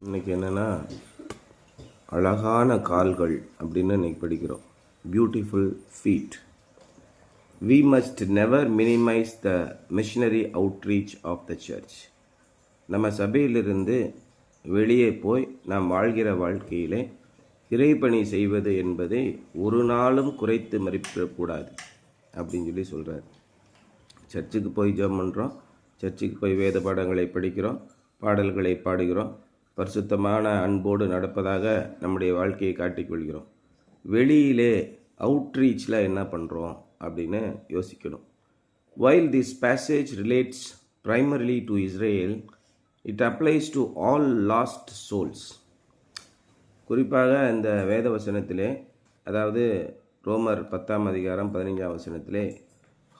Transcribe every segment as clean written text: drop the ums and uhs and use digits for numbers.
இன்றைக்கி என்னென்னா அழகான கால்கள் அப்படின்னு இன்றைக்கி படிக்கிறோம். Beautiful feet. We must never minimise the missionary outreach of the church. நம்ம சபையிலிருந்து வெளியே போய் நாம் வாழ்கிற வாழ்க்கையிலே இறைப்பணி செய்வது என்பதை ஒரு நாளும் குறைத்து மதிப்பிடக்கூடாது அப்படின்னு சொல்லி சொல்கிறார். சர்ச்சுக்கு போய் ஜெபம் பண்ணுறோம், சர்ச்சுக்கு போய் வேத பாடங்களை படிக்கிறோம், பாடல்களை பாடுகிறோம், பரிசுத்தமான அன்போடு நடப்பதாக நம்முடைய வாழ்க்கையை காட்டிக்கொள்கிறோம். வெளியிலே அவுட்ரீச்சில் என்ன பண்ணுறோம் அப்படின்னு யோசிக்கணும். While this passage relates primarily to Israel, it applies to all lost souls. குறிப்பாக இந்த வேத வசனத்திலே, அதாவது ரோமர் 10 அதிகாரம் 15 வசனத்திலே,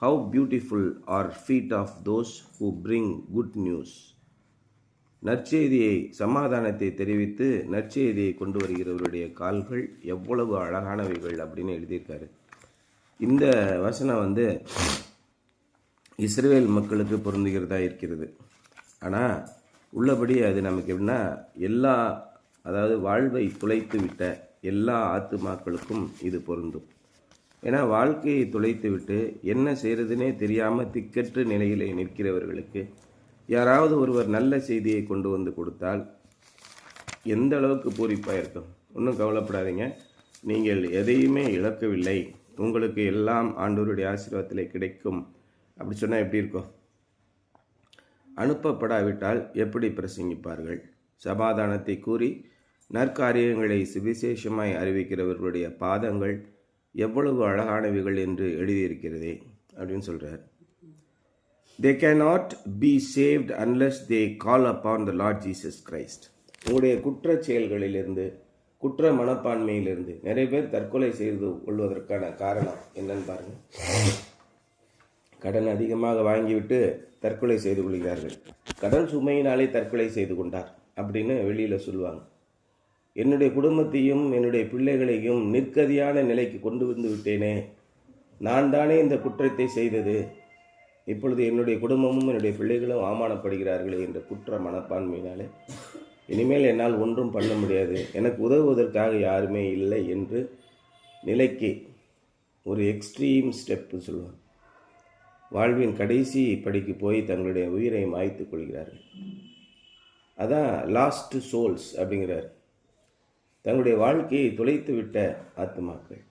how beautiful are feet of those who bring good news. நற்செய்தியை, சமாதானத்தை தெரிவித்து நற்செய்தியை கொண்டு வருகிறவருடைய கால்கள் எவ்வளவு அழகானவைகள் அப்படின்னு எழுதியிருக்காரு. இந்த வசனம் இஸ்ரேல் மக்களுக்கு பொருந்துகிறதா இருக்கிறது. ஆனால் உள்ளபடி அது நமக்கு எப்படின்னா அதாவது வாழ்வை துளைத்து விட்ட எல்லா ஆத்துமாக்களுக்கும் இது பொருந்தும். ஏன்னா வாழ்க்கையை துளைத்து விட்டு என்ன செய்கிறதுனே தெரியாமல் திக்கற்ற நிலையிலே நிற்கிறவர்களுக்கு யாராவது ஒருவர் நல்ல செய்தியை கொண்டு வந்து கொடுத்தால் எந்த அளவுக்கு பூரிப்பாக இருக்கும். ஒன்றும் கவலைப்படாதீங்க, நீங்கள் எதையுமே இழக்கவில்லை, உங்களுக்கு எல்லாம் ஆண்டவருடைய ஆசீர்வாதத்தில் கிடைக்கும் அப்படி சொன்னால் எப்படி இருக்கும்? அனுப்பப்படாவிட்டால் எப்படி பிரசங்கிப்பார்கள்? சமாதானத்தை கூறி நற்காரியங்களை சுவிசேஷமாய் அறிவிக்கிறவர்களுடைய பாதங்கள் எவ்வளவு அழகானவைகள் என்று எழுதியிருக்கிறதே அப்படின்னு சொல்கிறார். They cannot be saved unless they call upon the Lord Jesus Christ. உங்களுடைய குற்ற செயல்களிலிருந்து, குற்ற மனப்பான்மையிலிருந்து நிறைய பேர் தற்கொலை செய்து கொள்வதற்கான காரணம் என்னன்னு பாருங்கள். கடன் அதிகமாக வாங்கிவிட்டு தற்கொலை செய்து கொள்கிறார்கள். கடன் சுமையினாலே தற்கொலை செய்து கொண்டார் அப்படின்னு வெளியில் சொல்லுவாங்க. என்னுடைய குடும்பத்தையும் என்னுடைய பிள்ளைகளையும் நிற்கதியான நிலைக்கு கொண்டு வந்து விட்டேனே, நான் தானே இந்த குற்றத்தை செய்தது, இப்பொழுது என்னுடைய குடும்பமும் என்னுடைய பிள்ளைகளும் அவமானப்படுகிறார்களே என்ற குற்ற மனப்பான்மையினாலே இனிமேல் என்னால் ஒன்றும் பண்ண முடியாது, எனக்கு உதவுவதற்காக யாருமே இல்லை என்று நிலைக்கு ஒரு எக்ஸ்ட்ரீம் ஸ்டெப்பு சொல்லுவாங்க. வாழ்வின் கடைசி படிக்கு போய் தங்களுடைய உயிரை மாய்த்து கொள்கிறார்கள். அதான் லாஸ்ட் சோல்ஸ் அப்படிங்கிறார். தங்களுடைய வாழ்க்கையை துளைத்து விட்ட ஆத்மாக்கள்.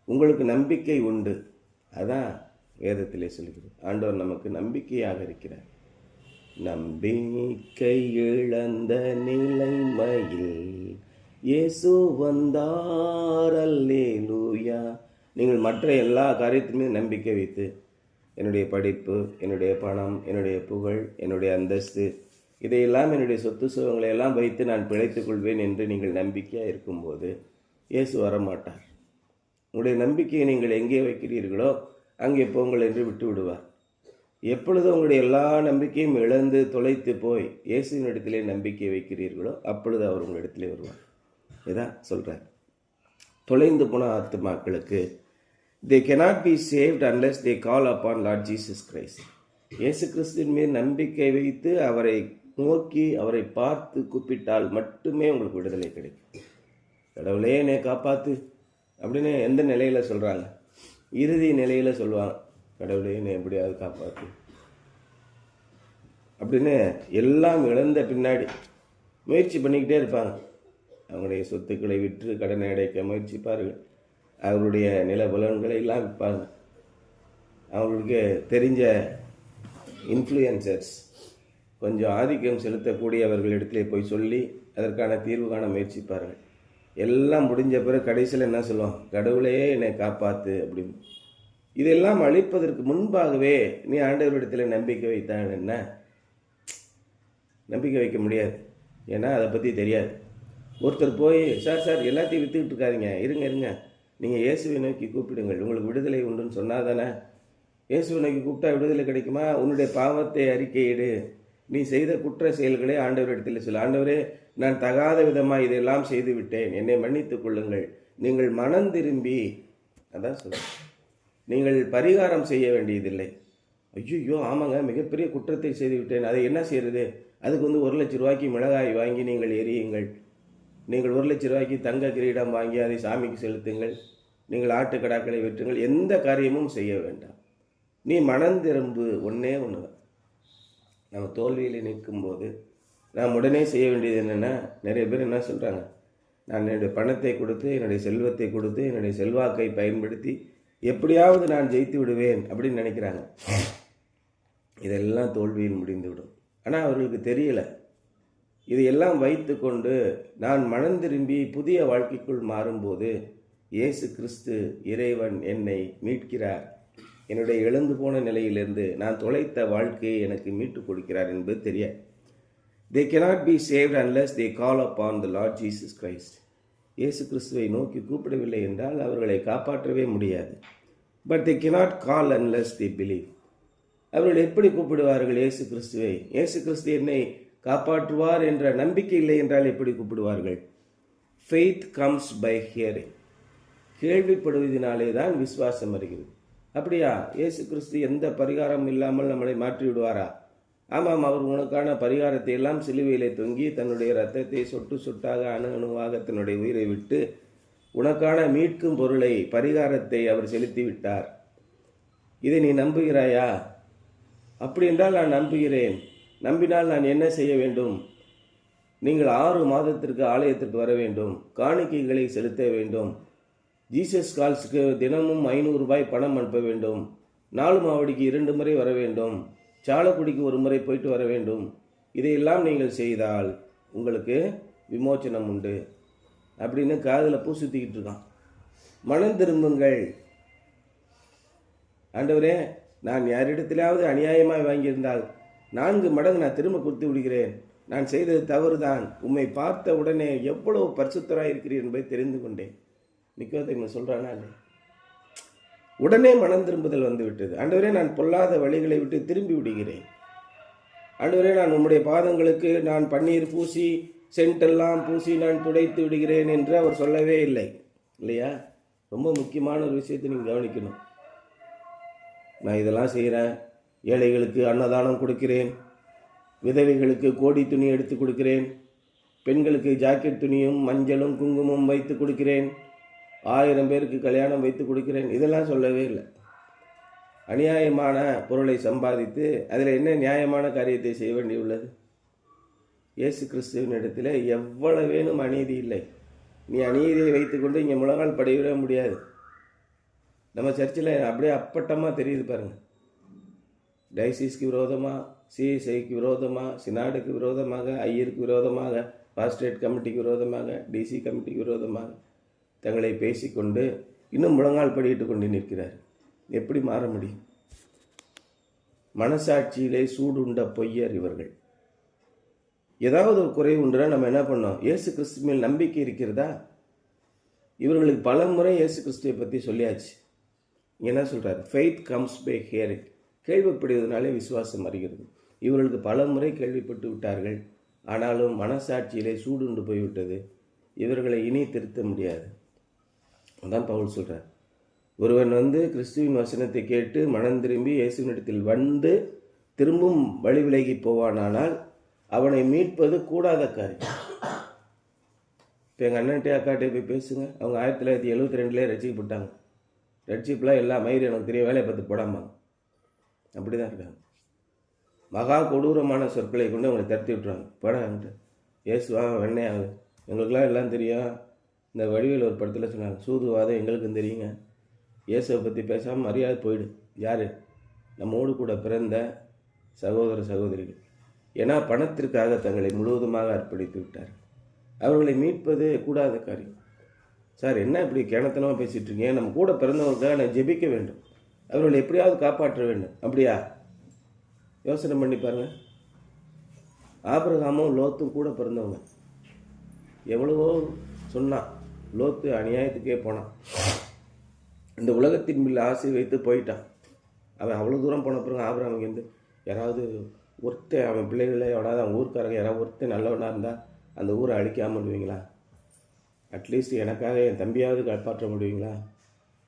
உங்களுக்கு நம்பிக்கை உண்டு, அதான் வேதத்திலே சொல்கிறது. ஆண்டவர் நமக்கு நம்பிக்கையாக இருக்கிறார். நம்பிக்கை இழந்த நிலைமையில் இயேசு வந்தார், அல்லேலூயா. நீங்கள் மற்ற எல்லா காரியத்திலுமே நம்பிக்கை வைத்து, என்னுடைய படிப்பு, என்னுடைய பணம், என்னுடைய புகழ், என்னுடைய அந்தஸ்து, இதையெல்லாம் என்னுடைய சொத்து சுகங்களை எல்லாம் வைத்து நான் பிழைத்துக் கொள்வேன் என்று நீங்கள் நம்பிக்கையாக இருக்கும்போது இயேசு வரமாட்டார். உங்களுடைய நம்பிக்கையை நீங்கள் எங்கே வைக்கிறீர்களோ அங்கே போங்கள் என்று விட்டு விடுவார். எப்பொழுது உங்களுடைய எல்லா நம்பிக்கையும் இழந்து தொலைத்து போய் இயேசுவின் இடத்திலே நம்பிக்கை வைக்கிறீர்களோ அப்பொழுது அவர் உங்களிடத்திலே வருவார். இதான் சொல்கிறார். தொலைந்து போன ஆத்துமாக்களுக்கு they cannot be saved unless they call upon Lord Jesus Christ. இயேசு கிறிஸ்துவின் மீது நம்பிக்கை வைத்து அவரை நோக்கி அவரை பார்த்து கூப்பிட்டால் மட்டுமே உங்களுக்கு விடுதலை கிடைக்கும். கடவுளே என்னை காப்பாற்று அப்படின்னு எந்த நிலையில் சொல்கிறாங்க? இறுதி நிலையில் சொல்லுவாங்க, கடவுளே என்னை எப்படியாவது காப்பாற்று அப்படின்னு. எல்லாம் இழந்த பின்னாடி முயற்சி பண்ணிக்கிட்டே இருப்பாங்க. அவங்களுடைய சொத்துக்களை விற்று கடனை அடைக்க முயற்சிப்பார்கள். அவர்களுடைய நிலபலன்களை எல்லாம் விற்பாங்க. அவங்களுக்கு தெரிஞ்ச இன்ஃப்ளூயன்சர்ஸ், கொஞ்சம் ஆதிக்கம் செலுத்தக்கூடியவர்களிடத்திலே போய் சொல்லி அதற்கான தீர்வு காண முயற்சிப்பார்கள். எல்லாம் முடிஞ்ச பிறகு கடைசியில் என்ன சொல்லுவோம்? கடவுளே என்னை காப்பாற்று அப்படின்னு. இதெல்லாம் அழிப்பதற்கு முன்பாகவே நீ ஆண்டவரிடத்தில் நம்பிக்கை வைத்தான் என்ன? நம்பிக்கை வைக்க முடியாது. ஏன்னா அதை பற்றி தெரியாது. ஒருத்தர் போய் சார் எல்லாத்தையும் விற்றுக்கிட்டு இருக்காதிங்க, இருங்க நீங்கள் இயேசுவை நோக்கி கூப்பிடுங்கள், உங்களுக்கு விடுதலை உண்டுன்னு சொன்னால் தானே. இயேசுவை நோக்கி கூப்பிட்டா விடுதலை கிடைக்குமா? உன்னுடைய பாவத்தை அறிக்கையிடு, நீ செய்த குற்ற செயல்களை ஆண்டவரிடத்தில் சொல்ல. ஆண்டவரே, நான் தகாத விதமாக இதெல்லாம் செய்து விட்டேன், என்னை மன்னித்துக் கொள்ளுங்கள். நீங்கள் மனம் திரும்பி, அதான் சொல்ல, நீங்கள் பரிகாரம் செய்ய வேண்டியதில்லை. ஐயோ ஆமாங்க, மிகப்பெரிய குற்றத்தை செய்து விட்டேன், அதை என்ன செய்கிறது? அதுக்கு 1,00,000 மிளகாய் வாங்கி நீங்கள் எரியுங்கள், நீங்கள் 1,00,000 தங்க கிரீடம் வாங்கி அதை சாமிக்கு செலுத்துங்கள், நீங்கள் ஆட்டுக்கடாக்களை வெற்றுங்கள், எந்த காரியமும் செய்ய வேண்டாம். நீ மனந்திரும்பு, ஒன்றே ஒன்று தான். நம்ம தோல்வியில் நிற்கும்போது நாம் உடனே செய்ய வேண்டியது என்னென்னா, நிறைய பேர் என்ன சொல்கிறாங்க, நான் என்னுடைய பணத்தை கொடுத்து, என்னுடைய செல்வத்தை கொடுத்து, என்னுடைய செல்வாக்கை பயன்படுத்தி எப்படியாவது நான் ஜெயித்து விடுவேன் அப்படின்னு நினைக்கிறாங்க. இதெல்லாம் தோல்வியில் முடிந்துவிடும். ஆனால் அவர்களுக்கு தெரியலை, இதையெல்லாம் வைத்து கொண்டு நான் மனம் திரும்பி புதிய வாழ்க்கைக்குள் மாறும்போது இயேசு கிறிஸ்து இறைவன் என்னை மீட்கிறார், என்னுடைய இழந்து போன நிலையிலிருந்து நான் தொலைத்த வாழ்க்கையை எனக்கு மீட்டுக் கொடுக்கிறார் என்பது தெரியாது. They cannot be saved unless they call upon the Lord Jesus Christ. இயேசு கிறிஸ்துவை நோக்கி கூப்பிடவில்லை என்றால் அவர்களை காப்பாற்றவே முடியாது. But they cannot call unless they believe. அவர்கள் எப்படி கூப்பிடுவார்கள் இயேசு கிறிஸ்துவை? இயேசு கிறிஸ்து என்னை காப்பாற்றுவார் என்ற நம்பிக்கை இல்லை என்றால் எப்படி கூப்பிடுவார்கள்? Faith comes by hearing. கேள்விப்படுவதனாலே தான் விசுவாசம் வருகிறது. அப்படியா? இயேசு கிறிஸ்து எந்த பரிகாரம் இல்லாமல் நம்மளை மாற்றி விடுவாரா? ஆமாம், அவர் உனக்கான பரிகாரத்தை எல்லாம் சிலுவையிலே தொங்கி தன்னுடைய இரத்தத்தை சொட்டு சொட்டாக அணு அணுவாக தன்னுடைய உயிரை விட்டு உனக்கான மீட்கும் பொருளை, பரிகாரத்தை அவர் செலுத்தி விட்டார். இதை நீ நம்புகிறாயா? அப்படி என்றால் நான் நம்புகிறேன். நம்பினால் நான் என்ன செய்ய வேண்டும்? நீங்கள் 6 மாதத்திற்கு ஆலயத்திற்கு வர வேண்டும், காணிக்கைகளை செலுத்த வேண்டும், ஜீசஸ் கால்ஸுக்கு தினமும் 500 ரூபாய் பணம் அனுப்ப வேண்டும், 4 மாவடிக்கு 2 முறை வர வேண்டும், சாலக்குடிக்கு 1 முறை போயிட்டு வர வேண்டும். இதையெல்லாம் நீங்கள் செய்தால் உங்களுக்கு விமோச்சனம் உண்டு அப்படின்னு காதில் பூ சுற்றிக்கிட்டு இருக்கான். மனம் திரும்புங்கள். ஆண்டவரே, நான் யாரிடத்திலாவது அநியாயமாய் வாங்கியிருந்தால் 4 மடங்கு நான் திரும்ப கொடுத்து விடுகிறேன். நான் செய்தது தவறுதான். உம்மை பார்த்த உடனே எவ்வளவு பரிசுத்தராக இருக்கிறீர் என்பதை தெரிந்து கொண்டேன். நிக்கோதேமு சொல்கிறானா? உடனே மனம் திரும்புதல் வந்து விட்டது. ஆண்டவரே, நான் பொல்லாத வழிகளை விட்டு திரும்பி விடுகிறேன். ஆண்டவரே, நான் உம்முடைய பாதங்களுக்கு நான் பன்னீர் பூசி சென்டெல்லாம் பூசி நான் துடைத்து விடுகிறேன் என்று அவர் சொல்லவே இல்லை. இல்லையா? ரொம்ப முக்கியமான ஒரு விஷயத்தை நீங்கள் கவனிக்கணும். நான் இதெல்லாம் செய்கிறேன், ஏழைகளுக்கு அன்னதானம் கொடுக்கிறேன், விதவைகளுக்கு கோடி துணி எடுத்து கொடுக்கிறேன், பெண்களுக்கு ஜாக்கெட் துணியும் மஞ்சளும் குங்குமம் வைத்து கொடுக்கிறேன், 1000 பேருக்கு கல்யாணம் வைத்து கொடுக்கிறேன், இதெல்லாம் சொல்லவே இல்லை. அநியாயமான பொருளை சம்பாதித்து அதில் என்ன நியாயமான காரியத்தை செய்ய வேண்டியுள்ளது? இயேசு கிறிஸ்துவின் இடத்துல எவ்வளவு வேணும் அநீதி இல்லை. நீ அநீதியை வைத்துக்கொண்டு இங்கே முழங்கால் படையவே முடியாது. நம்ம சர்ச்சில் அப்படியே அப்பட்டமாக தெரியுது பாருங்கள். டைசிஸ்க்கு விரோதமாக, சிஎஸ்ஐக்கு விரோதமாக, சினாடுக்கு விரோதமாக, ஐயருக்கு விரோதமாக, பாஸ்டேட் கமிட்டிக்கு விரோதமாக, டிசி கமிட்டிக்கு விரோதமாக தங்களை பேசிக்கொண்டு இன்னும் முழங்கால் படியிட்டு கொண்டு நிற்கிறார். எப்படி மாற முடியும்? மனசாட்சியிலே சூடுண்ட பொய்யர் இவர்கள். ஏதாவது ஒரு குறை உண்டுனா நம்ம என்ன பண்ணோம்? இயேசு கிறிஸ்து மேல் நம்பிக்கை இருக்கிறதா? இவர்களுக்கு பல முறை இயேசு கிறிஸ்துவை பற்றி சொல்லியாச்சு. என்ன சொல்கிறார்? Faith comes by hearing. கேள்விப்படுவதனாலே விசுவாசம் வருகிறது. இவர்களுக்கு பல முறை கேள்விப்பட்டு விட்டார்கள், ஆனாலும் மனசாட்சியிலே சூடுண்டு போய்விட்டது. இவர்களை இனி திருத்த முடியாது. அதான் பவுல் சொல்கிறார், ஒருவன் கிறிஸ்துவின் வசனத்தை கேட்டு மனம் திரும்பி இயேசுவினிடத்தில் வந்து திரும்பும் வழி விலகி போவானானால் அவனை மீட்பது கூடாத காரியம். இப்போ எங்கள் அண்ணன்ட்டே அக்காட்டே போய் பேசுங்க. அவங்க 1972 ரட்சிக்கப்பட்டாங்க. ரட்சிப்புலாம் எல்லா மயிறு எனக்கு தெரிய வேலையை பார்த்து போடாமல் அப்படி தான் இருக்காங்க. மகா கொடூரமான சொற்களை கொண்டு அவங்களை தடுத்து விட்டுருவாங்க. போடான்ட்டு இயேசுவா வெண்ணையாகுது, எங்களுக்கெல்லாம் எல்லாம் தெரியும். இந்த வடிவேல் ஒரு படத்தில் சொன்னாங்க, சூதுவாதம் எங்களுக்கும் தெரியுங்க. இயேசுவை பற்றி பேசாமல் மரியாதை போயிடு. யார்? நம்மோடு கூட பிறந்த சகோதர சகோதரிகள். ஏன்னா பணத்திற்காக தங்களை முழுவதுமாக அர்ப்பணித்து விட்டார். அவர்களை மீட்பது கூடாத காரியம். சார், என்ன இப்படி கேணத்தனமாக பேசிகிட்டு இருக்கீங்க? நம்ம கூட பிறந்தவர்களுக்காக நான் ஜெபிக்க வேண்டும், அவர்களை எப்படியாவது காப்பாற்ற வேண்டும். அப்படியா? யோசனை பண்ணி பாருங்கள். ஆபிரகாமும் லோத்தும் கூட பிறந்தவங்க. எவ்வளவோ சொன்னான். லோத்து அநியாயத்துக்கே போனான். இந்த உலகத்தின் மேல் ஆசை வைத்து போயிட்டான். அவன் அவ்வளோ தூரம் போன பிறகு ஆபிரகாமுக்கு யாராவது ஒருத்தன், அவன் பிள்ளைகளே எவனாவது அவன் ஊருக்காரங்க யாராவது ஒருத்தன் நல்லவனாக இருந்தால் அந்த ஊரை அழிக்காமல் விடுவீங்களா? அட்லீஸ்ட் எனக்காக என் தம்பியாவது காப்பாற்ற முடியுங்களா?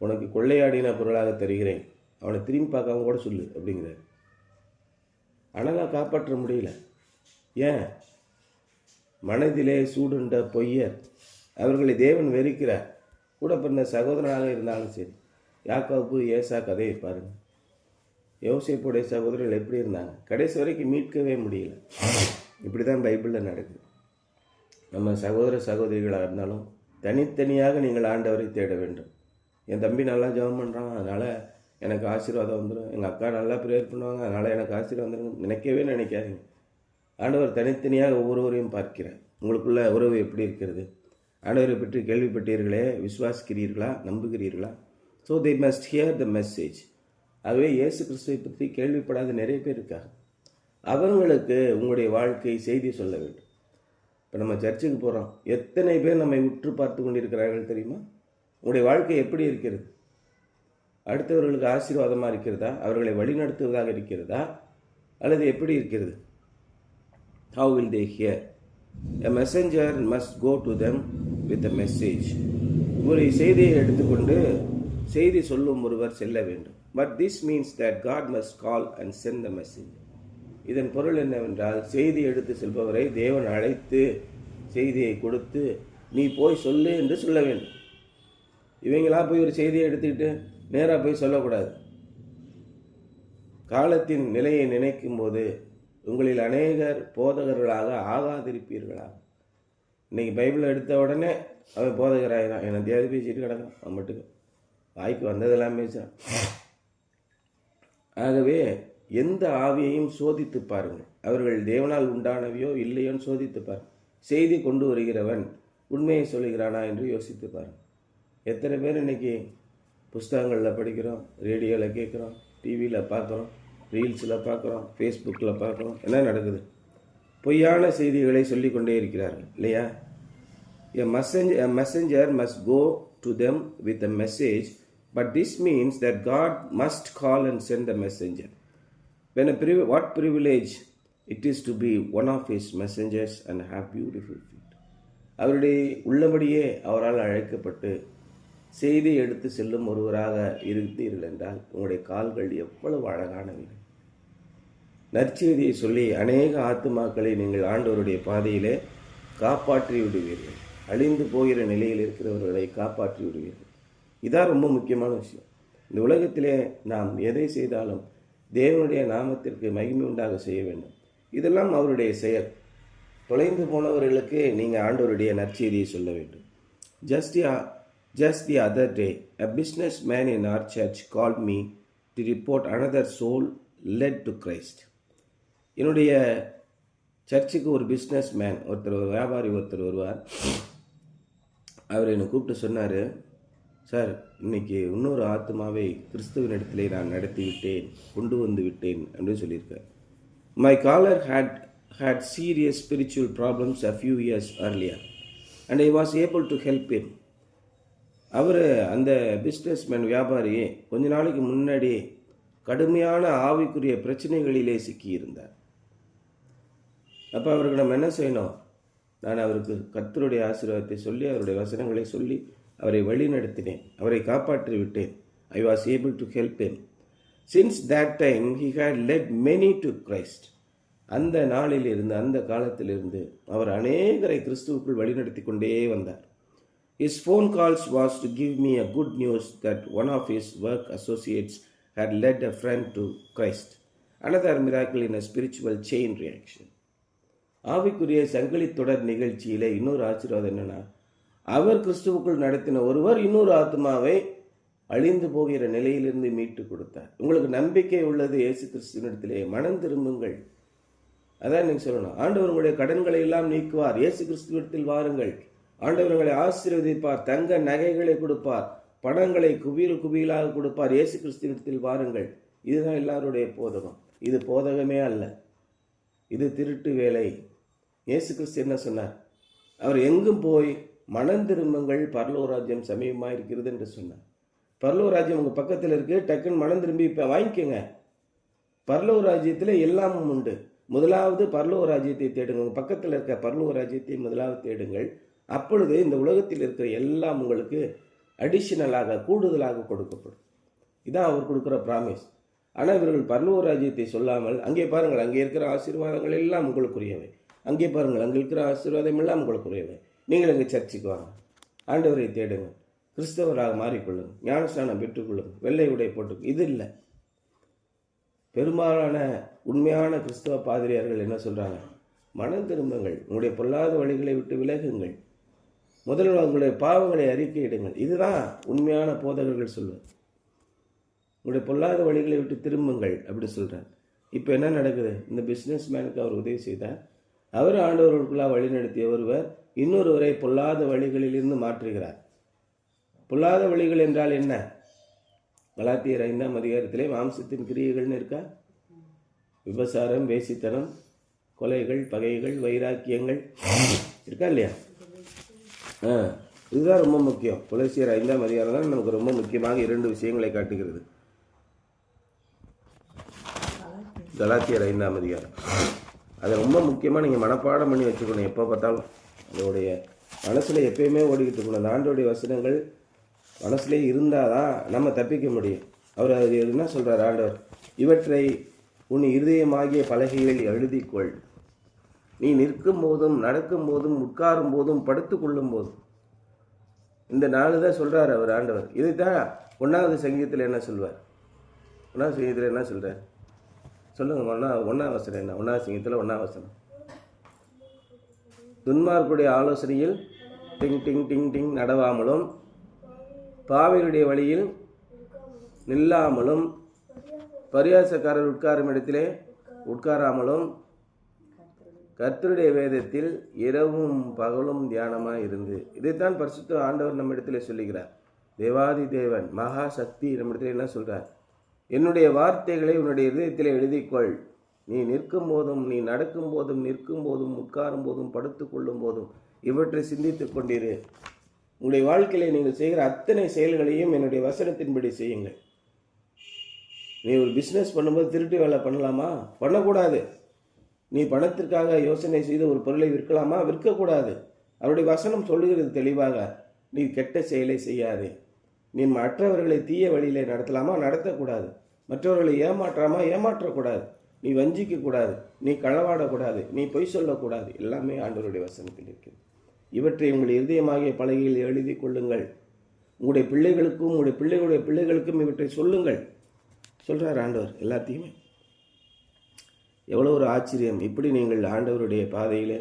உனக்கு கொள்ளையாடின பொருளாக தருகிறேன், அவனை திரும்பி பார்க்காம கூட சொல்லு அப்படிங்கிறார். ஆனால் காப்பாற்ற முடியல. ஏன்? மனதிலே சூடுண்ட பொய்யர், அவர்களை தேவன் வெறுக்கிறார். கூட பிறந்த சகோதரனாக இருந்தாலும் சரி. யாக்கோபு ஏசா கதையை பாருங்கள். யோசேப்புடைய சகோதரர்கள் எப்படி இருந்தாங்க? கடைசி வரைக்கும் மீட்கவே முடியல. இப்படி தான் பைபிளில் நடக்குது. நம்ம சகோதர சகோதரிகளாக இருந்தாலும் தனித்தனியாக நீங்கள் ஆண்டவரை தேட வேண்டும். என் தம்பி நல்லா ஜெபம் பண்ணுறான், அதனால் எனக்கு ஆசீர்வாதம் வந்துடும். எங்கள் அக்கா நல்லா ப்ரேயர் பண்ணுவாங்க, அதனால் எனக்கு ஆசீர்வாதம் வந்துடும் நினைக்கவே நினைக்காதீங்க. ஆண்டவர் தனித்தனியாக ஒவ்வொருவரையும் பார்க்கிறார். உங்களுக்குள்ள உறவு எப்படி இருக்கிறது? ஆண்டவரை பற்றி கேள்விப்பட்டீர்களே, விசுவாசிக்கிறீர்களா, நம்புகிறீர்களா? So they must hear the message. ஆகவே இயேசு கிறிஸ்துவை பற்றி கேள்விப்படாத நிறைய பேர் இருக்காங்க. அவங்களுக்கு உங்களுடைய வாழ்க்கை செய்தி சொல்ல வேண்டும். இப்போ நம்ம சர்ச்சுக்கு போகிறோம், எத்தனை பேர் நம்மை உற்று பார்த்து கொண்டிருக்கிறார்கள் தெரியுமா? உங்களுடைய வாழ்க்கை எப்படி இருக்கிறது? அடுத்தவர்களுக்கு ஆசீர்வாதமாக இருக்கிறதா? அவர்களை வழிநடத்துவதாக இருக்கிறதா? அல்லது எப்படி இருக்கிறது? How will they hear? A messenger must go to them with a message. ஒரு செய்தியை எடுத்துக்கொண்டு செய்தி சொல்லும் ஒருவர் செல்ல வேண்டும். But this means that God must call and send the message. இதன் பொருள் என்னவென்றால், செய்தி எடுத்து செல்பவரை தேவன் அழைத்து செய்தியை கொடுத்து நீ போய் சொல்லு என்று சொல்ல வேண்டும். இவங்களா போய் ஒரு செய்தியை எடுத்துக்கிட்டு நேராக போய் சொல்லக்கூடாது. காலத்தின் நிலையை நினைக்கும் போது உங்களில் அநேகர் போதகர்களாக ஆகாதிருப்பீர்களா? இன்னைக்கு பைபிளை எடுத்த உடனே அவன் போதகராகிறான், என்னை தேதி பேசிட்டு கிடக்கான், அவன் மட்டுக்கு வாய்க்கு வந்ததெல்லாம் பேசுகிறான். ஆகவே எந்த ஆவியையும் சோதித்து பாருங்கள். அவர்கள் தேவனால் உண்டானவையோ இல்லையோன்னு சோதித்து பாருங்கள். செய்தி கொண்டு வருகிறவன் உண்மையை சொல்லுகிறானா என்று யோசித்து பாருங்கள். எத்தனை பேர் இன்னைக்கு புஸ்தகங்களில் படிக்கிறோம், ரேடியோவில் கேட்குறோம், டிவியில் பார்க்குறோம், ரீல்ஸில் பார்க்குறோம், ஃபேஸ்புக்கில் பார்க்குறோம். என்ன நடக்குது? பொய்யான செய்திகளை சொல்லிக்கொண்டே இருக்கிறார்கள் இல்லையா? A messenger must go to them with a message, but this means that God must call and send a messenger. What privilege it is to be one of his messengers and have beautiful feet. அவருடைய உள்ளபடியே அவரால் அழைக்கப்பட்டு செய்தி எடுத்து செல்லும் ஒருவராக இருந்தீர்கள் என்றால் உங்களுடைய கால்கள் எவ்வளவு அழகானவை. நற்செய்தியை சொல்லி அநேக ஆத்துமாக்களை நீங்கள் ஆண்டவருடைய பாதையிலே காப்பாற்றி விடுவீர்கள். அழிந்து போகிற நிலையில் இருக்கிறவர்களை காப்பாற்றி விடுவீர்கள். இதான் ரொம்ப முக்கியமான விஷயம். இந்த உலகத்திலே நாம் எதை செய்தாலும் தேவனுடைய நாமத்திற்கு மகிமை உண்டாக செய்ய வேண்டும். இதெல்லாம் அவருடைய செயல். தொலைந்து போனவர்களுக்கு நீங்கள் ஆண்டவருடைய நற்செய்தியை சொல்ல வேண்டும். Just the other day, a businessman in our church called me to report another soul led to Christ. என்னுடைய சர்ச்சுக்கு ஒரு பிஸ்னஸ் மேன் ஒருத்தர், வியாபாரி ஒருத்தர் வருவார். அவர் என்னை கூப்பிட்டு சொன்னார், சார் இன்னைக்கு இன்னொரு ஆத்மாவை கிறிஸ்துவனிடத்திலே நான் நடத்தி விட்டேன், கொண்டு வந்து விட்டேன் அப்படின்னு சொல்லியிருக்கார். My caller had serious spiritual problems a few years earlier and I was able to help him. அவர் அந்த பிஸ்னஸ்மேன் வியாபாரி கொஞ்ச நாளைக்கு முன்னாடி கடுமையான ஆவிக்குரிய பிரச்சனைகளிலே சிக்கியிருந்தார். அப்போ அவருக்கு நம்ம என்ன செய்யணும்? நான் அவருக்கு கர்த்தருடைய ஆசீர்வாதத்தை சொல்லி அவருடைய வசனங்களை சொல்லி அவரை வழி நடத்தினேன், அவரை காப்பாற்றி விட்டேன். I was able to help him. Since that time he had led many to Christ. அந்த நாளிலிருந்து, அந்த காலத்திலிருந்து அவர் அநேகரை கிறிஸ்துவுக்குள் வழிநடத்தி கொண்டே வந்தார். His phone calls was to give me a good news that one of his work associates had led a friend to Christ. Another miracle in a spiritual chain reaction. ஆவிக்குரிய சங்கிலி தொடர் நிகழ்ச்சியிலே இன்னொரு ஆசீர்வாதம் என்னன்னா, அவர் கிறிஸ்துவுக்குள் நடத்தின ஒருவர் இன்னொரு ஆத்மாவை அழிந்து போகிற நிலையிலிருந்து மீட்டு கொடுத்தார். உங்களுக்கு நம்பிக்கை உள்ளது இயேசு கிறிஸ்துவினிடத்திலே, மனம் திரும்புங்கள். அதான் நீங்க சொல்லணும். ஆண்டவர் உங்களுடைய கடன்களை எல்லாம் நீக்குவார். இயேசு கிறிஸ்துவிடத்தில் வாருங்கள். ஆண்டவர் உங்களை ஆசீர்வதிப்பார், தங்க நகைகளை கொடுப்பார், பணங்களை குவியலாக கொடுப்பார். இயேசு கிறிஸ்துவிடத்தில் வாருங்கள். இதுதான் எல்லாருடைய போதகம். இது போதகமே அல்ல, இது திருட்டு வேலை. இயேசு கிறிஸ்து என்ன சொன்னார்? அவர் எங்கும் போய் மனம் திரும்புங்கள், பரலோக ராஜ்யம் சமீபமாக இருக்கிறது என்று சொன்னார். பரலோக ராஜ்யம் உங்கள் பக்கத்தில் இருக்கு, டக்குன்னு மனம் திரும்பி இப்போ வாங்கிக்கோங்க. பரலோக ராஜ்யத்தில் எல்லாமும் உண்டு. முதலாவது பரலோக ராஜ்யத்தை தேடுங்க. உங்கள் பக்கத்தில் இருக்க பரலோக ராஜ்யத்தை முதலாவது தேடுங்கள். அப்பொழுது இந்த உலகத்தில் இருக்கிற எல்லாம் உங்களுக்கு அடிஷனலாக, கூடுதலாக கொடுக்கப்படும். இதான் அவர் கொடுக்குற ப்ராமிஸ். ஆனால் இவர்கள் பரலோக ராஜ்யத்தை சொல்லாமல், அங்கே பாருங்கள், அங்கே இருக்கிற ஆசீர்வாதங்கள் எல்லாம் உங்களுக்குரியவை. அங்கே பாருங்கள், அங்கே இருக்கிற ஆசீர்வாதம் எல்லாம் உங்களுக்கு குறையுது. நீங்கள் எங்கள் சர்ச்சுக்கு வாங்க, ஆண்டவரை தேடுங்க, கிறிஸ்தவராக மாறிக்கொள்ளுங்க, ஞானஸ்நானம் பெற்றுக்கொள்ளுங்க, வெள்ளை உடை போட்டு. இது இல்லை. பெரும்பாலான உண்மையான கிறிஸ்தவ பாதிரியார்கள் என்ன சொல்கிறாங்க? மனம் திரும்புங்கள், உங்களுடைய பொல்லாத வழிகளை விட்டு விலகுங்கள், முதல்ல உங்களுடைய பாவங்களை அறிக்கையிடுங்கள். இதுதான் உண்மையான போதகர்கள் சொல்வது. உங்களுடைய பொல்லாத வழிகளை விட்டு திரும்புங்கள் அப்படி சொல்கிறார். இப்போ என்ன நடக்குது? இந்த பிஸ்னஸ் மேனுக்கு அவர் உதவி செய்தார். அவர் ஆண்டவர்களுக்குள்ளாக வழிநடத்திய ஒருவர் இன்னொருவரை பொல்லாத வழிகளிலிருந்து மாற்றுகிறார். பொல்லாத வழிகள் என்றால் என்ன? கலாத்தியர் 5ஆம் அதிகாரத்திலே மாம்சத்தின் கிரியைகள்னு இருக்கா? விபசாரம், வேசித்தனம், கொலைகள், பகைகள், வைராக்கியங்கள் இருக்கா இல்லையா? இதுதான் ரொம்ப முக்கியம். கொலோசியர் 5ஆம் அதிகாரம் தான் நமக்கு ரொம்ப முக்கியமாக 2 விஷயங்களை காட்டுகிறது. கலாத்தியர் 5ஆம் அதிகாரம் அதை ரொம்ப முக்கியமாக நீங்கள் மனப்பாடம் பண்ணி வச்சுக்கணும். எப்போ பார்த்தாலும் அதோடைய மனசில் எப்பயுமே ஓடிக்கிட்டு இருக்கணும். அந்த ஆண்டோடைய வசனங்கள் மனசுலே இருந்தால் தான் நம்ம தப்பிக்க முடியும். அவர் அது என்ன சொல்கிறார் ஆண்டவர்? இவற்றை உன் இருதயமாகிய பலகையில் எழுதிக்கொள், நீ நிற்கும் போதும் நடக்கும் போதும் உட்காரும் போதும் படுத்து கொள்ளும் போதும். இந்த 4 தான் சொல்கிறார் அவர் ஆண்டவர். இதுதான் 1வது சங்கீதத்தில் என்ன சொல்வார்? 1வது சங்கீதத்தில் என்ன சொல்கிறார் சொல்லுங்கள். 1ஆம் வசனம் என்ன? 1வது சங்கீதத்தில் 1ஆம் வசனம், துன்மார்க்குடைய ஆலோசனையில் டிங் டிங் டிங் டிங் நடவாமலும் பாவிகளுடைய வழியில் நில்லாமலும் பரியாசக்காரர் உட்காரும் இடத்திலே உட்காராமலும் கர்த்தருடைய வேதத்தில் இரவும் பகலும் தியானமாக இருந்து. இதைத்தான் பரிசுத்த ஆண்டவர் நம்ம இடத்துல சொல்லுகிறார். தேவாதி தேவன் மகா சக்தி நம்ம இடத்துல என்ன சொல்கிறார்? என்னுடைய வார்த்தைகளை உன்னுடைய இதயத்தில் எழுதிக்கொள், நீ நிற்கும் போதும் நீ நடக்கும் போதும் நிற்கும் போதும் உட்காரும் போதும் படுத்து கொள்ளும் போதும் இவற்றை சிந்தித்து கொண்டிரு. உங்களுடைய வாழ்க்கையில நீங்கள் செய்கிற அத்தனை செயல்களையும் என்னுடைய வசனத்தின்படி செய்யுங்கள். நீ ஒரு பிஸ்னஸ் பண்ணும்போது திருட்டு வேலை பண்ணலாமா? பண்ணக்கூடாது. நீ பணத்திற்காக யோசனை செய்து ஒரு பொருளை விற்கலாமா? விற்கக்கூடாது. அவருடைய வசனம் சொல்லுகிறது தெளிவாக, நீ கெட்ட செயலை செய்யாதே. நீ மற்றவர்களை தீய வழியிலே நடத்தலாமா? நடத்தக்கூடாது. மற்றவர்களை ஏமாற்றக்கூடாது. நீ வஞ்சிக்கக்கூடாது, நீ களவாடக்கூடாது, நீ பொய் சொல்லக்கூடாது. எல்லாமே ஆண்டவருடைய வசனத்தில் இருக்கிறது. இவற்றை உங்கள் இருதயமாகிய பலகையில் எழுதி கொள்ளுங்கள், உங்களுடைய பிள்ளைகளுக்கும் உங்களுடைய பிள்ளைகளுடைய பிள்ளைகளுக்கும் இவற்றை சொல்லுங்கள் சொல்கிறார் ஆண்டவர். எல்லாத்தையுமே எவ்வளோ ஒரு ஆச்சரியம்! இப்படி நீங்கள் ஆண்டவருடைய பாதையிலே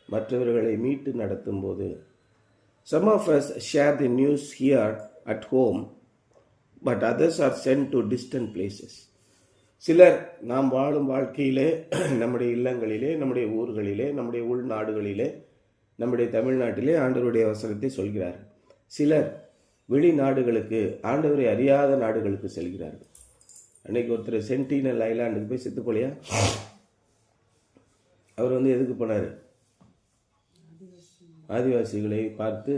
மற்றவர்களை மீட்டு நடத்தும் போது, some of us share the news here at home, but others are sent to distant places. சிலர் நாம் வாழும் வாழ்க்கையிலே, நம்முடைய இல்லங்களிலே, நம்முடைய ஊர்களிலே, நம்முடைய உள்நாடுகளிலே, நம்முடைய தமிழ்நாட்டிலே ஆண்டவருடைய வசனத்தை சொல்கிறார்கள். சிலர் வெளிநாடுகளுக்கு, ஆண்டவரை அறியாத நாடுகளுக்கு செல்கிறார்கள். அன்னைக்கு ஒருத்தர் சென்டினல் ஐலாண்டுக்கு போய் செத்துக்கொள்ளையா, அவர் எதுக்கு போனார்? ஆதிவாசிகளை பார்த்து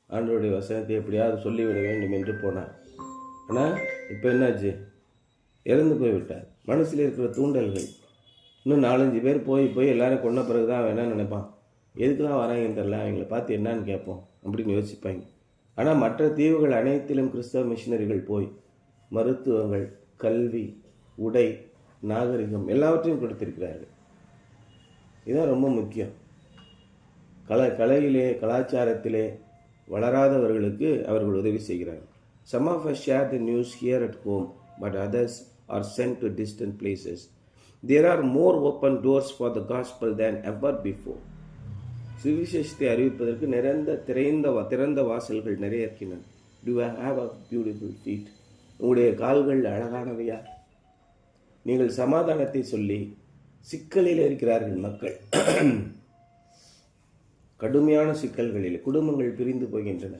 ஆண்டவருடைய வசனத்தை எப்படியாவது சொல்லிவிட வேண்டும் என்று போனார். ஆனால் இப்போ என்னாச்சு? இறந்து போய்விட்டார். மனசில் இருக்கிற தூண்டல்கள், இன்னும் 4-5 பேர் போய் எல்லாரும் கொண்ட பிறகு தான் அவன் என்ன நினைப்பான்? எதுக்கு தான் வராங்கன்னு தெரில, அவங்கள பார்த்து என்னான்னு கேட்போம் அப்படின்னு யோசிப்பாங்க. ஆனால் மற்ற தீவுகள் அனைத்திலும் கிறிஸ்தவ மிஷினரிகள் போய் மருத்துவங்கள், கல்வி, உடை, நாகரிகம் எல்லாவற்றையும் கொடுத்திருக்கிறார்கள். இதுதான் ரொம்ப முக்கியம். கலையிலே, கலாச்சாரத்திலே வளராதவர்களுக்கு அவர்கள் உதவி செய்கிறார்கள். Some of us share the news here at home, but others are sent to distant places. There are more open doors for the gospel than ever before. சுவிசேஷத்தை அறிவிப்பதற்கு திறந்த வாசல்கள் நிறைய இருக்கின்றன. Do you have a beautiful feet? உங்களுடைய கால்கள் அழகானவையா? நீங்கள் சமாதானத்தை சொல்லி சிக்கலில் இருக்கிறார்கள் மக்கள். கடுமையான சிக்கல்களில் குடும்பங்கள் பிரிந்து போகின்றன.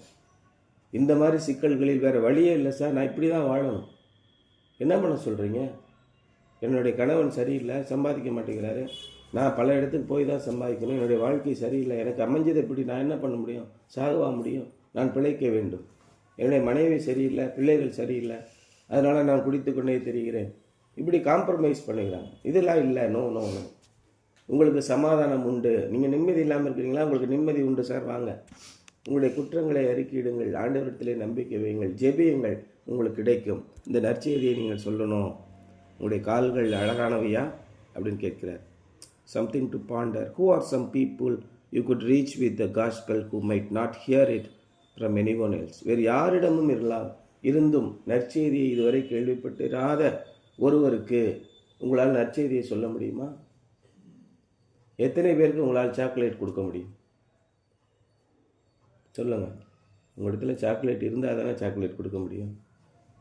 இந்த மாதிரி சிக்கல்களில் வேறு வழியே இல்லை சார், நான் இப்படி தான் வாழணும். என்ன பண்ண சொல்கிறீங்க? என்னுடைய கணவன் சரியில்லை, சம்பாதிக்க மாட்டேங்கிறாரு, நான் பல இடத்துக்கு போய் தான் சம்பாதிக்கணும், என்னுடைய வாழ்க்கை சரியில்லை, எனக்கு அமைஞ்சது எப்படி, நான் என்ன பண்ண முடியும்? சாகவா முடியும்? நான் பிழைக்க வேண்டும். என்னுடைய மனைவி சரியில்லை, பிள்ளைகள் சரியில்லை, அதனால் நான் குடித்து கொண்டே தெரிகிறேன். இப்படி காம்ப்ரமைஸ் பண்ணுகிறாங்க. இதெல்லாம் இல்லை. No no no. உங்களுக்கு சமாதானம் உண்டு. நீங்கள் நிம்மதி இல்லாமல் இருக்கிறீங்களா? உங்களுக்கு நிம்மதி உண்டு சார், வாங்க. உங்களுடைய குற்றங்களை அறிக்கையிடுங்கள், ஆண்டவரிடத்திலே நம்பிக்கை வையுங்கள், ஜெபியுங்கள், உங்களுக்கு கிடைக்கும். இந்த நற்செய்தியை நீங்கள் சொல்லணும். உங்களுடைய கால்கள் அழகானவையா அப்படின்னு கேட்கிறார். something to ponder. Who are some people you could reach with the gospel who might not hear it from anyone else? வேறு யாரிடமும் இருந்தும் நற்செய்தியை இதுவரை கேள்விப்பட்டிராத ஒருவருக்கு உங்களால் நற்செய்தியை சொல்ல முடியுமா? எத்தனை பேருக்கு உங்களால் சாக்லேட் கொடுக்க முடியும்? சொல்லுங்கள். உங்கள் இடத்துல சாக்லேட் இருந்தால் தானே சாக்லேட் கொடுக்க முடியும்.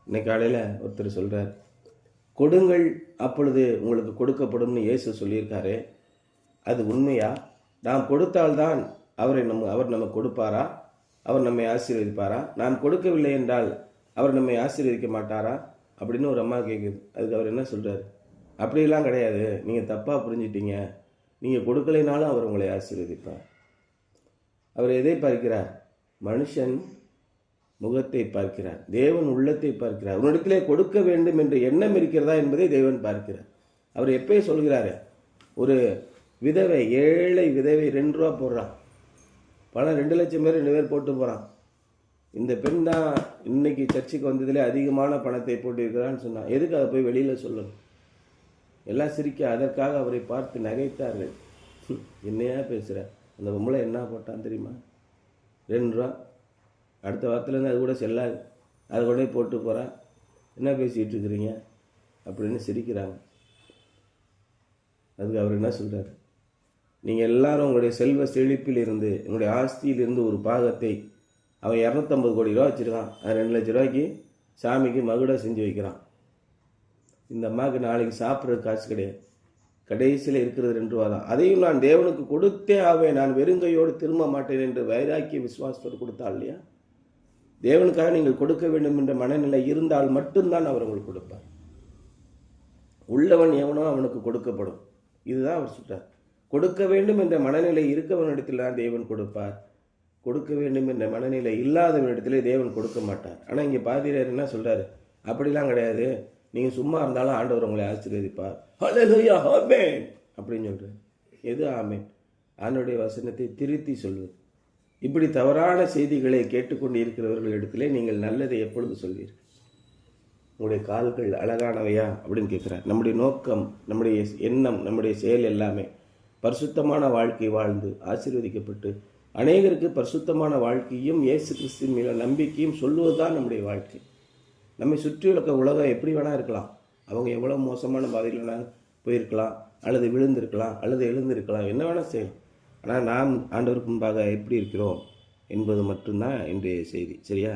இன்னைக்கு காலையில் ஒருத்தர் சொல்கிறார், கொடுங்கள் அப்பொழுது உங்களுக்கு கொடுக்கப்படும்னு இயேசு சொல்லியிருக்காரு. அது உண்மையா? நாம் கொடுத்தால்தான் அவர் நமக்கு கொடுப்பாரா? அவர் நம்மை ஆசீர்வதிப்பாரா? நாம் கொடுக்கவில்லை என்றால் அவர் நம்மை ஆசீர்வதிக்க மாட்டாரா அப்படின்னு ஒரு அம்மா கேட்குது. அதுக்கு அவர் என்ன சொல்கிறார்? அப்படிலாம் கிடையாது, நீங்கள் தப்பாக புரிஞ்சிட்டீங்க. நீங்கள் கொடுக்கலைனாலும் அவர் உங்களை ஆசீர்வதிப்பார். அவர் எதை பார்க்கிறார்? மனுஷன் முகத்தை பார்க்கிறார், தேவன் உள்ளத்தை பார்க்கிறார். உன்னிடத்திலே கொடுக்க வேண்டும் என்ற எண்ணம் இருக்கிறதா என்பதை தேவன் பார்க்கிறார். அவர் எப்பயே சொல்கிறாரு, ஒரு விதவை, ஏழை விதவை 2 ரூபா போடுறான், பணம் 2 லட்சம் பேர் 2 பேர் போட்டு போகிறான். இந்த பெண் தான் இன்னைக்கு சர்ச்சுக்கு வந்ததிலே அதிகமான பணத்தை போட்டிருக்கிறான்னு சொன்னான். எதுக்கு அதை போய் வெளியில் சொல்லணும்? எல்லாம் சிரிக்க அதற்காக அவரை பார்த்து நகைத்தார்கள். என்னையா பேசுகிற, அந்த பொம்பளை என்ன போட்டான் தெரியுமா? 2 ரூபா. அடுத்த வாரத்துலேருந்து அது கூட செல்லாது, அதை கூட போட்டு போகிறா. என்ன பேசிகிட்டு இருக்கிறீங்க அப்படின்னு சிரிக்கிறாங்க. அதுக்கு அவர் என்ன சொல்கிறார்? நீங்கள் எல்லாரும் உங்களுடைய செல்வ செழிப்பில் இருந்து, உங்களுடைய ஆஸ்தியிலிருந்து ஒரு பாகத்தை, அவன் 250 கோடி ரூபா வச்சுருக்கான், அது 2 லட்ச ரூபாய்க்கு சாமிக்கு மகுட செஞ்சு வைக்கிறான். இந்த அம்மாவுக்கு நாளைக்கு சாப்பிட்றது காசு கிடையாது, கடைசியில் இருக்கிறது 2 ரூபா தான். அதையும் நான் தேவனுக்கு கொடுத்தே ஆவேன், நான் வெறுங்கையோடு திரும்ப மாட்டேன் என்று வைராக்கிய விசுவாசத்தோடு கொடுத்தாள் இல்லையா? தேவனுக்காக நீங்கள் கொடுக்க வேண்டும் என்ற மனநிலை இருந்தால் மட்டும்தான் அவர் உங்களுக்கு கொடுப்பார். உள்ளவன் எவனோ அவனுக்கு கொடுக்கப்படும். இதுதான் அவர் சொல்றார். கொடுக்க வேண்டும் என்ற மனநிலை இருக்கவனிடத்தில் தான் தேவன் கொடுப்பார். கொடுக்க வேண்டும் என்ற மனநிலை இல்லாதவனிடத்திலே தேவன் கொடுக்க மாட்டார். ஆனால் இங்கே பாதிரியார் என்ன சொல்றாரு? அப்படிலாம் கிடையாது, நீங்கள் சும்மா இருந்தாலும் ஆண்டவர் உங்களை ஆசீர்வதிப்பார். ஹல்லேலூயா, ஆமென் அப்படின்னு சொல்றாரு. எது ஆமென்? ஆண்டவருடைய வசனத்தை திருத்தி சொல்வது. இப்படி தவறான செய்திகளை கேட்டுக்கொண்டு இருக்கிறவர்களிடத்திலே நீங்கள் நல்லதை எப்பொழுது சொல்வீர்கள்? உங்களுடைய கால்கள் அழகானவையா அப்படின்னு கேட்குறார். நம்முடைய நோக்கம், நம்முடைய எண்ணம், நம்முடைய செயல் எல்லாமே பரிசுத்தமான வாழ்க்கை வாழ்ந்து ஆசீர்வதிக்கப்பட்டு அநேகருக்கு பரிசுத்தமான வாழ்க்கையும் இயேசு கிறிஸ்துவின் மேல நம்பிக்கையும் சொல்லுவது தான் நம்முடைய வாழ்க்கை. நம்மை சுற்றியுள்ள உலகம் எப்படி வேணா இருக்கலாம், அவங்க எவ்வளோ மோசமான பாதையில் வேணா போயிருக்கலாம், அல்லது விழுந்திருக்கலாம், அல்லது எழுந்திருக்கலாம், என்ன வேணால் செய்யலாம். ஆனால் நாம் ஆண்டவருக்கு முன்பாக எப்படி இருக்கிறோம் என்பது மட்டும்தான் இன்றைய செய்தி. சரியா?